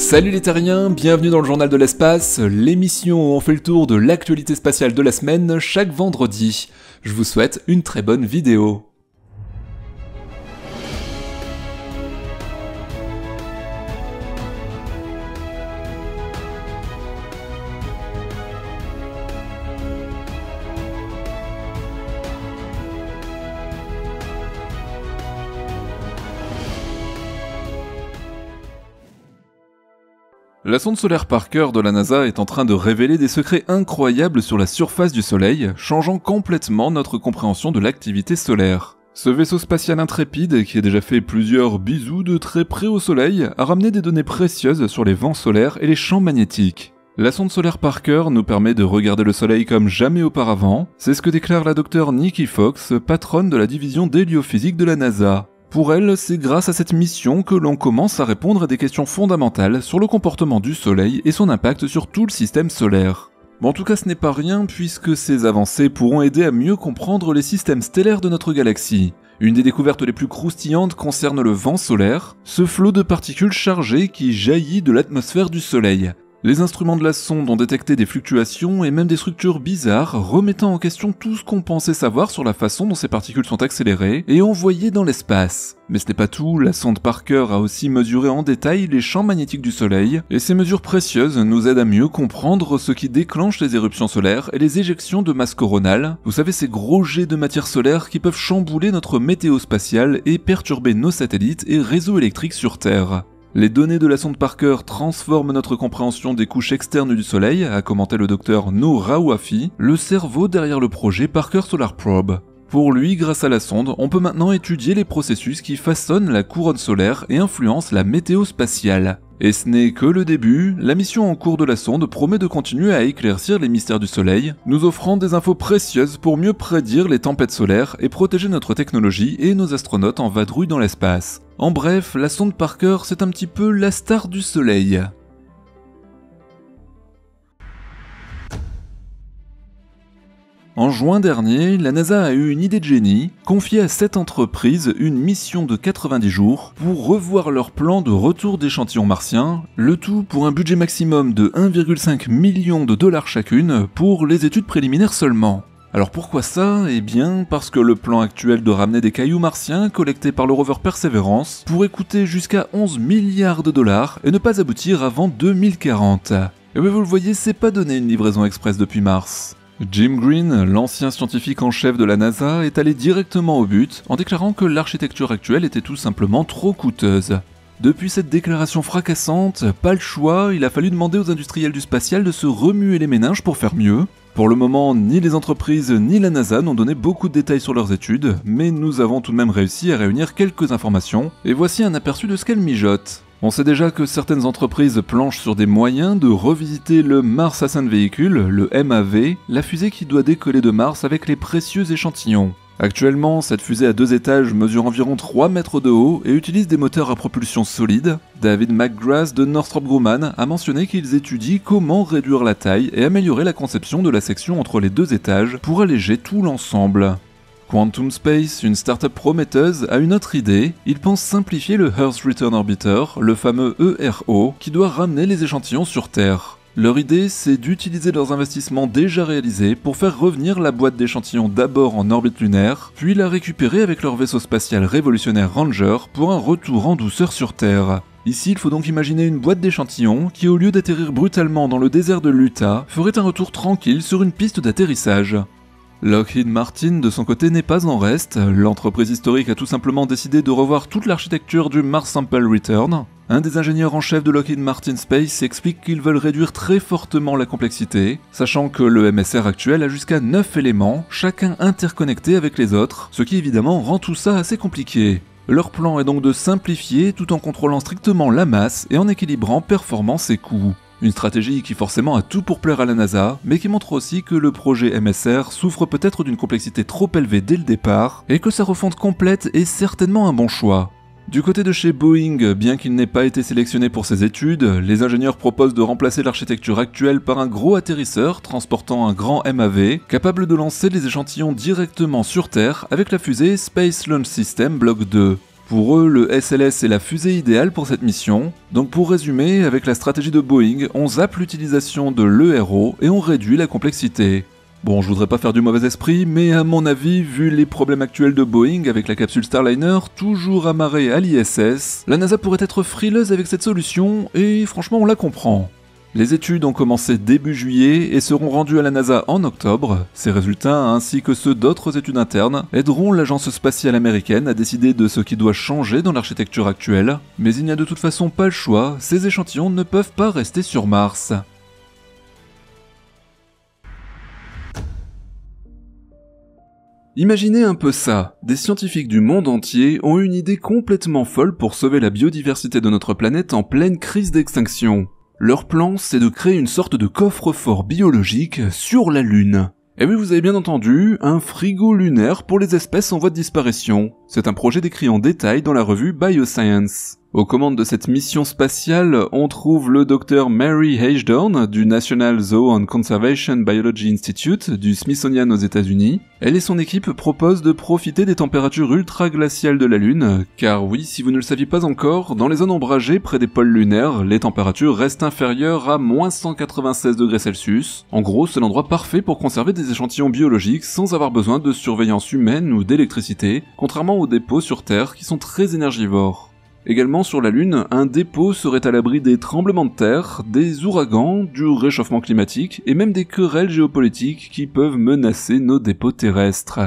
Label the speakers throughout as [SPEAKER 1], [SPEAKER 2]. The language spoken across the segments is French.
[SPEAKER 1] Salut les terriens, bienvenue dans le journal de l'espace, l'émission où on fait le tour de l'actualité spatiale de la semaine chaque vendredi. Je vous souhaite une très bonne vidéo. La sonde solaire Parker de la NASA est en train de révéler des secrets incroyables sur la surface du Soleil, changeant complètement notre compréhension de l'activité solaire. Ce vaisseau spatial intrépide, qui a déjà fait plusieurs bisous de très près au Soleil, a ramené des données précieuses sur les vents solaires et les champs magnétiques. La sonde solaire Parker nous permet de regarder le Soleil comme jamais auparavant, c'est ce que déclare la docteure Nikki Fox, patronne de la division d'héliophysique de la NASA. Pour elle, c'est grâce à cette mission que l'on commence à répondre à des questions fondamentales sur le comportement du Soleil et son impact sur tout le système solaire. Bon, en tout cas, ce n'est pas rien puisque ces avancées pourront aider à mieux comprendre les systèmes stellaires de notre galaxie. Une des découvertes les plus croustillantes concerne le vent solaire, ce flot de particules chargées qui jaillit de l'atmosphère du Soleil. Les instruments de la sonde ont détecté des fluctuations et même des structures bizarres, remettant en question tout ce qu'on pensait savoir sur la façon dont ces particules sont accélérées et envoyées dans l'espace. Mais ce n'est pas tout, la sonde Parker a aussi mesuré en détail les champs magnétiques du Soleil, et ces mesures précieuses nous aident à mieux comprendre ce qui déclenche les éruptions solaires et les éjections de masse coronale, vous savez ces gros jets de matière solaire qui peuvent chambouler notre météo spatiale et perturber nos satellites et réseaux électriques sur Terre. Les données de la sonde Parker transforment notre compréhension des couches externes du Soleil, a commenté le docteur Noor Rawafi, le cerveau derrière le projet Parker Solar Probe. Pour lui, grâce à la sonde, on peut maintenant étudier les processus qui façonnent la couronne solaire et influencent la météo spatiale. Et ce n'est que le début, la mission en cours de la sonde promet de continuer à éclaircir les mystères du Soleil, nous offrant des infos précieuses pour mieux prédire les tempêtes solaires et protéger notre technologie et nos astronautes en vadrouille dans l'espace. En bref, la sonde Parker, c'est un petit peu la star du Soleil. En juin dernier, la NASA a eu une idée de génie, confier à 7 entreprises une mission de 90 jours pour revoir leur plan de retour d'échantillons martiens, le tout pour un budget maximum de 1,5 million de dollars chacune pour les études préliminaires seulement. Alors pourquoi ça ? Eh bien parce que le plan actuel de ramener des cailloux martiens collectés par le rover Perseverance pourrait coûter jusqu'à 11 milliards de dollars et ne pas aboutir avant 2040. Et oui, vous le voyez, c'est pas donné une livraison express depuis mars. Jim Green, l'ancien scientifique en chef de la NASA, est allé directement au but en déclarant que l'architecture actuelle était tout simplement trop coûteuse. Depuis cette déclaration fracassante, pas le choix, il a fallu demander aux industriels du spatial de se remuer les méninges pour faire mieux. Pour le moment, ni les entreprises ni la NASA n'ont donné beaucoup de détails sur leurs études, mais nous avons tout de même réussi à réunir quelques informations, et voici un aperçu de ce qu'elles mijotent. On sait déjà que certaines entreprises planchent sur des moyens de revisiter le Mars Ascent Vehicle, le MAV, la fusée qui doit décoller de Mars avec les précieux échantillons. Actuellement, cette fusée à 2 étages mesure environ 3 mètres de haut et utilise des moteurs à propulsion solide. David McGrath de Northrop Grumman a mentionné qu'ils étudient comment réduire la taille et améliorer la conception de la section entre les 2 étages pour alléger tout l'ensemble. Quantum Space, une start-up prometteuse, a une autre idée. Ils pensent simplifier le Earth Return Orbiter, le fameux ERO, qui doit ramener les échantillons sur Terre. Leur idée, c'est d'utiliser leurs investissements déjà réalisés pour faire revenir la boîte d'échantillons d'abord en orbite lunaire, puis la récupérer avec leur vaisseau spatial révolutionnaire Ranger pour un retour en douceur sur Terre. Ici, il faut donc imaginer une boîte d'échantillons qui, au lieu d'atterrir brutalement dans le désert de l'Utah, ferait un retour tranquille sur une piste d'atterrissage. Lockheed Martin, de son côté, n'est pas en reste. L'entreprise historique a tout simplement décidé de revoir toute l'architecture du Mars Sample Return. Un des ingénieurs en chef de Lockheed Martin Space explique qu'ils veulent réduire très fortement la complexité, sachant que le MSR actuel a jusqu'à 9 éléments, chacun interconnecté avec les autres, ce qui évidemment rend tout ça assez compliqué. Leur plan est donc de simplifier tout en contrôlant strictement la masse et en équilibrant performance et coûts. Une stratégie qui forcément a tout pour plaire à la NASA, mais qui montre aussi que le projet MSR souffre peut-être d'une complexité trop élevée dès le départ, et que sa refonte complète est certainement un bon choix. Du côté de chez Boeing, bien qu'il n'ait pas été sélectionné pour ses études, les ingénieurs proposent de remplacer l'architecture actuelle par un gros atterrisseur transportant un grand MAV, capable de lancer les échantillons directement sur Terre avec la fusée Space Launch System Block 2. Pour eux, le SLS est la fusée idéale pour cette mission. Donc pour résumer, avec la stratégie de Boeing, on zappe l'utilisation de l'ERO et on réduit la complexité. Bon, je voudrais pas faire du mauvais esprit, mais à mon avis, vu les problèmes actuels de Boeing avec la capsule Starliner toujours amarrée à l'ISS, la NASA pourrait être frileuse avec cette solution, et franchement on la comprend. Les études ont commencé début juillet et seront rendues à la NASA en octobre. Ces résultats, ainsi que ceux d'autres études internes, aideront l'agence spatiale américaine à décider de ce qui doit changer dans l'architecture actuelle. Mais il n'y a de toute façon pas le choix, ces échantillons ne peuvent pas rester sur Mars. Imaginez un peu ça, des scientifiques du monde entier ont une idée complètement folle pour sauver la biodiversité de notre planète en pleine crise d'extinction. Leur plan, c'est de créer une sorte de coffre-fort biologique sur la Lune. Et oui, vous avez bien entendu, un frigo lunaire pour les espèces en voie de disparition. C'est un projet décrit en détail dans la revue Bioscience. Aux commandes de cette mission spatiale, on trouve le docteur Mary Hagedorn du National Zoo and Conservation Biology Institute du Smithsonian aux États-Unis. Elle et son équipe proposent de profiter des températures ultra-glaciales de la Lune, car oui, si vous ne le saviez pas encore, dans les zones ombragées près des pôles lunaires, les températures restent inférieures à -196°C. En gros, c'est l'endroit parfait pour conserver des échantillons biologiques sans avoir besoin de surveillance humaine ou d'électricité, contrairement aux dépôts sur Terre qui sont très énergivores. Également sur la Lune, un dépôt serait à l'abri des tremblements de terre, des ouragans, du réchauffement climatique et même des querelles géopolitiques qui peuvent menacer nos dépôts terrestres.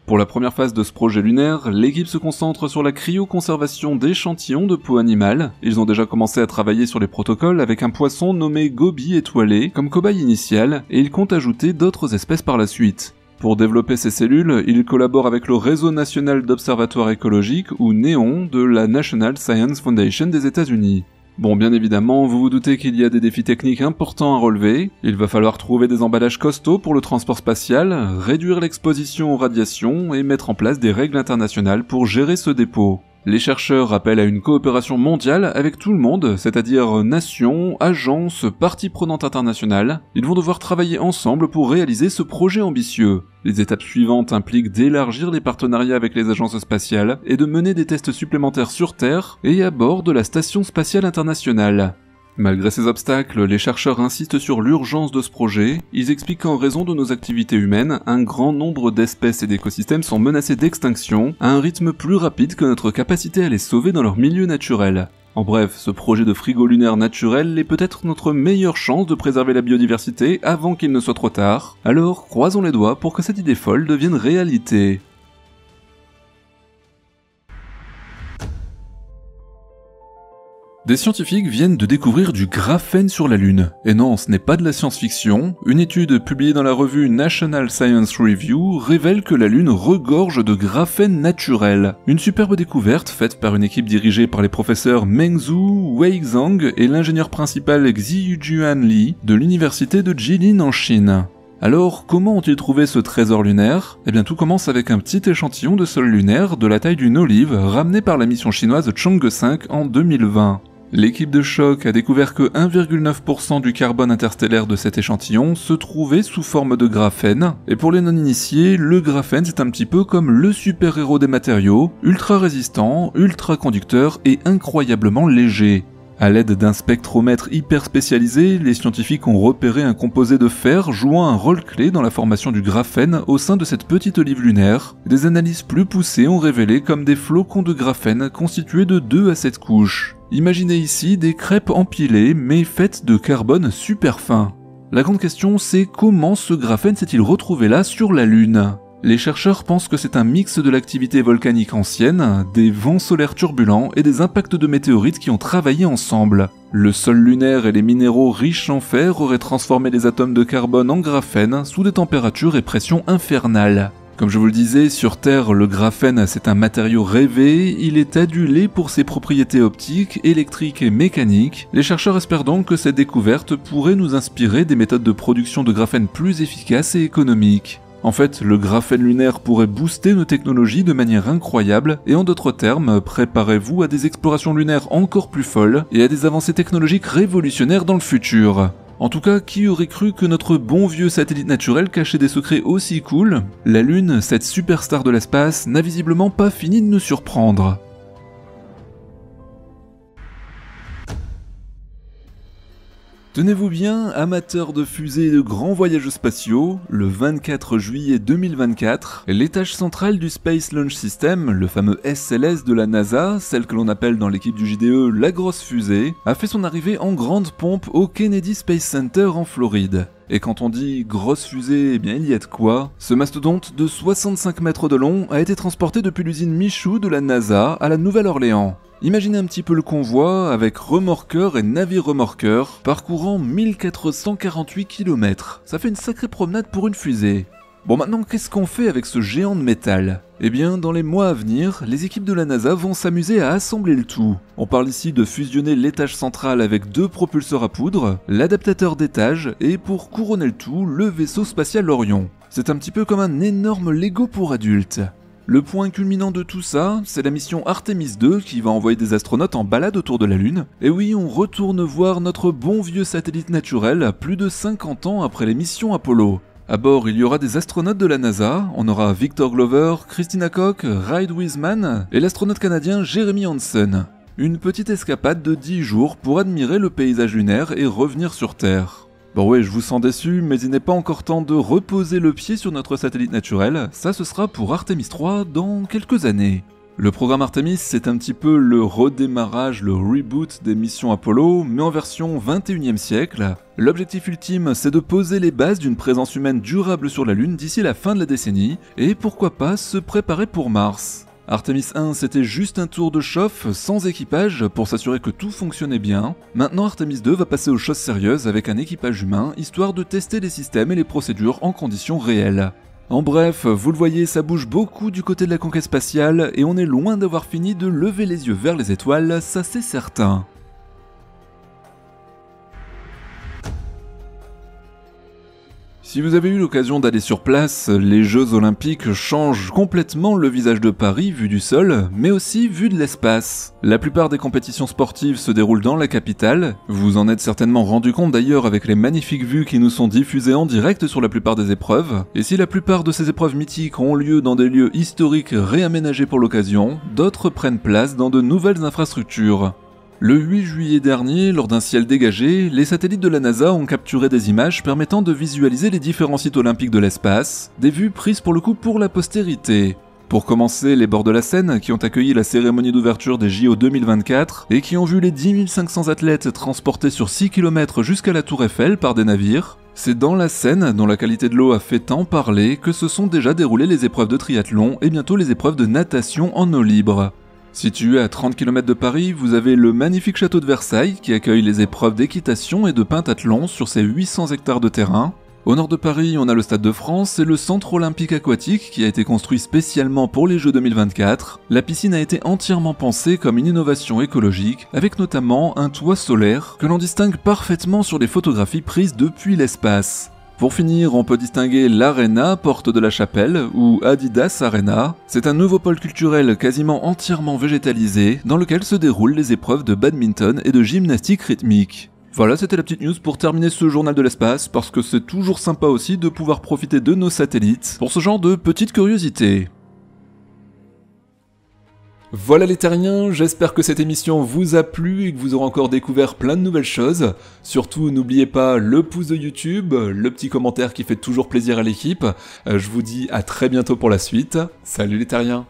[SPEAKER 1] Pour la première phase de ce projet lunaire, l'équipe se concentre sur la cryoconservation d'échantillons de peau animale. Ils ont déjà commencé à travailler sur les protocoles avec un poisson nommé Goby étoilé comme cobaye initial et ils comptent ajouter d'autres espèces par la suite. Pour développer ces cellules, ils collaborent avec le Réseau national d'observatoires écologiques, ou NEON, de la National Science Foundation des États-Unis. Bon, bien évidemment, vous vous doutez qu'il y a des défis techniques importants à relever. Il va falloir trouver des emballages costauds pour le transport spatial, réduire l'exposition aux radiations et mettre en place des règles internationales pour gérer ce dépôt. Les chercheurs appellent à une coopération mondiale avec tout le monde, c'est-à-dire nations, agences, parties prenantes internationales. Ils vont devoir travailler ensemble pour réaliser ce projet ambitieux. Les étapes suivantes impliquent d'élargir les partenariats avec les agences spatiales et de mener des tests supplémentaires sur Terre et à bord de la Station spatiale internationale. Malgré ces obstacles, les chercheurs insistent sur l'urgence de ce projet. Ils expliquent qu'en raison de nos activités humaines, un grand nombre d'espèces et d'écosystèmes sont menacés d'extinction à un rythme plus rapide que notre capacité à les sauver dans leur milieu naturel. En bref, ce projet de frigo lunaire naturel est peut-être notre meilleure chance de préserver la biodiversité avant qu'il ne soit trop tard. Alors, croisons les doigts pour que cette idée folle devienne réalité. Des scientifiques viennent de découvrir du graphène sur la Lune. Et non, ce n'est pas de la science-fiction. Une étude publiée dans la revue National Science Review révèle que la Lune regorge de graphène naturel. Une superbe découverte faite par une équipe dirigée par les professeurs Mengzhu Weizhang et l'ingénieur principal Xijuan Li de l'université de Jilin en Chine. Alors, comment ont-ils trouvé ce trésor lunaire ? Eh bien, tout commence avec un petit échantillon de sol lunaire de la taille d'une olive ramené par la mission chinoise Chang'e 5 en 2020. L'équipe de choc a découvert que 1,9% du carbone interstellaire de cet échantillon se trouvait sous forme de graphène, et pour les non-initiés, le graphène c'est un petit peu comme le super-héros des matériaux, ultra résistant, ultra conducteur et incroyablement léger. À l'aide d'un spectromètre hyper spécialisé, les scientifiques ont repéré un composé de fer jouant un rôle clé dans la formation du graphène au sein de cette petite olive lunaire. Des analyses plus poussées ont révélé comme des flocons de graphène constitués de 2 à 7 couches. Imaginez ici des crêpes empilées mais faites de carbone super fin. La grande question c'est comment ce graphène s'est-il retrouvé là sur la Lune ? Les chercheurs pensent que c'est un mix de l'activité volcanique ancienne, des vents solaires turbulents et des impacts de météorites qui ont travaillé ensemble. Le sol lunaire et les minéraux riches en fer auraient transformé les atomes de carbone en graphène sous des températures et pressions infernales. Comme je vous le disais, sur Terre, le graphène c'est un matériau rêvé, il est adulé pour ses propriétés optiques, électriques et mécaniques. Les chercheurs espèrent donc que cette découverte pourrait nous inspirer des méthodes de production de graphène plus efficaces et économiques. En fait, le graphène lunaire pourrait booster nos technologies de manière incroyable, et en d'autres termes, préparez-vous à des explorations lunaires encore plus folles, et à des avancées technologiques révolutionnaires dans le futur. En tout cas, qui aurait cru que notre bon vieux satellite naturel cachait des secrets aussi cool ? La Lune, cette superstar de l'espace, n'a visiblement pas fini de nous surprendre. Tenez-vous bien, amateurs de fusées et de grands voyages spatiaux, le 24 juillet 2024, l'étage central du Space Launch System, le fameux SLS de la NASA, celle que l'on appelle dans l'équipe du JDE la grosse fusée, a fait son arrivée en grande pompe au Kennedy Space Center en Floride. Et quand on dit grosse fusée, eh bien il y a de quoi. Ce mastodonte de 65 mètres de long a été transporté depuis l'usine Michoud de la NASA à la Nouvelle-Orléans. Imaginez un petit peu le convoi avec remorqueurs et navires remorqueurs parcourant 1448 km. Ça fait une sacrée promenade pour une fusée. Bon, maintenant qu'est-ce qu'on fait avec ce géant de métal ? Eh bien, dans les mois à venir, les équipes de la NASA vont s'amuser à assembler le tout. On parle ici de fusionner l'étage central avec 2 propulseurs à poudre, l'adaptateur d'étage et pour couronner le tout, le vaisseau spatial Orion. C'est un petit peu comme un énorme Lego pour adultes. Le point culminant de tout ça, c'est la mission Artemis 2 qui va envoyer des astronautes en balade autour de la Lune. Et oui, on retourne voir notre bon vieux satellite naturel plus de 50 ans après les missions Apollo. À bord, il y aura des astronautes de la NASA, on aura Victor Glover, Christina Koch, Reid Wiseman et l'astronaute canadien Jeremy Hansen. Une petite escapade de 10 jours pour admirer le paysage lunaire et revenir sur Terre. Bon ouais, je vous sens déçu, mais il n'est pas encore temps de reposer le pied sur notre satellite naturel, ça ce sera pour Artemis 3 dans quelques années. Le programme Artemis, c'est un petit peu le redémarrage, le reboot des missions Apollo, mais en version 21e siècle. L'objectif ultime, c'est de poser les bases d'une présence humaine durable sur la Lune d'ici la fin de la décennie, et pourquoi pas se préparer pour Mars. Artemis 1, c'était juste un tour de chauffe, sans équipage, pour s'assurer que tout fonctionnait bien. Maintenant, Artemis 2 va passer aux choses sérieuses avec un équipage humain, histoire de tester les systèmes et les procédures en conditions réelles. En bref, vous le voyez, ça bouge beaucoup du côté de la conquête spatiale, et on est loin d'avoir fini de lever les yeux vers les étoiles, ça c'est certain. Si vous avez eu l'occasion d'aller sur place, les Jeux Olympiques changent complètement le visage de Paris vu du sol, mais aussi vu de l'espace. La plupart des compétitions sportives se déroulent dans la capitale, vous en êtes certainement rendu compte d'ailleurs avec les magnifiques vues qui nous sont diffusées en direct sur la plupart des épreuves, et si la plupart de ces épreuves mythiques ont lieu dans des lieux historiques réaménagés pour l'occasion, d'autres prennent place dans de nouvelles infrastructures. Le 8 juillet dernier, lors d'un ciel dégagé, les satellites de la NASA ont capturé des images permettant de visualiser les différents sites olympiques de l'espace, des vues prises pour le coup pour la postérité. Pour commencer, les bords de la Seine, qui ont accueilli la cérémonie d'ouverture des JO 2024, et qui ont vu les 10 500 athlètes transportés sur 6 km jusqu'à la Tour Eiffel par des navires, c'est dans la Seine, dont la qualité de l'eau a fait tant parler, que se sont déjà déroulées les épreuves de triathlon et bientôt les épreuves de natation en eau libre. Situé à 30 km de Paris, vous avez le magnifique château de Versailles qui accueille les épreuves d'équitation et de pentathlon sur ses 800 hectares de terrain. Au nord de Paris, on a le Stade de France et le Centre Olympique Aquatique qui a été construit spécialement pour les Jeux 2024. La piscine a été entièrement pensée comme une innovation écologique, avec notamment un toit solaire que l'on distingue parfaitement sur les photographies prises depuis l'espace. Pour finir, on peut distinguer l'Arena, porte de la Chapelle, ou Adidas Arena. C'est un nouveau pôle culturel quasiment entièrement végétalisé, dans lequel se déroulent les épreuves de badminton et de gymnastique rythmique. Voilà, c'était la petite news pour terminer ce journal de l'espace, parce que c'est toujours sympa aussi de pouvoir profiter de nos satellites pour ce genre de petites curiosités. Voilà les terriens, j'espère que cette émission vous a plu et que vous aurez encore découvert plein de nouvelles choses. Surtout, n'oubliez pas le pouce de YouTube, le petit commentaire qui fait toujours plaisir à l'équipe. Je vous dis à très bientôt pour la suite. Salut les terriens!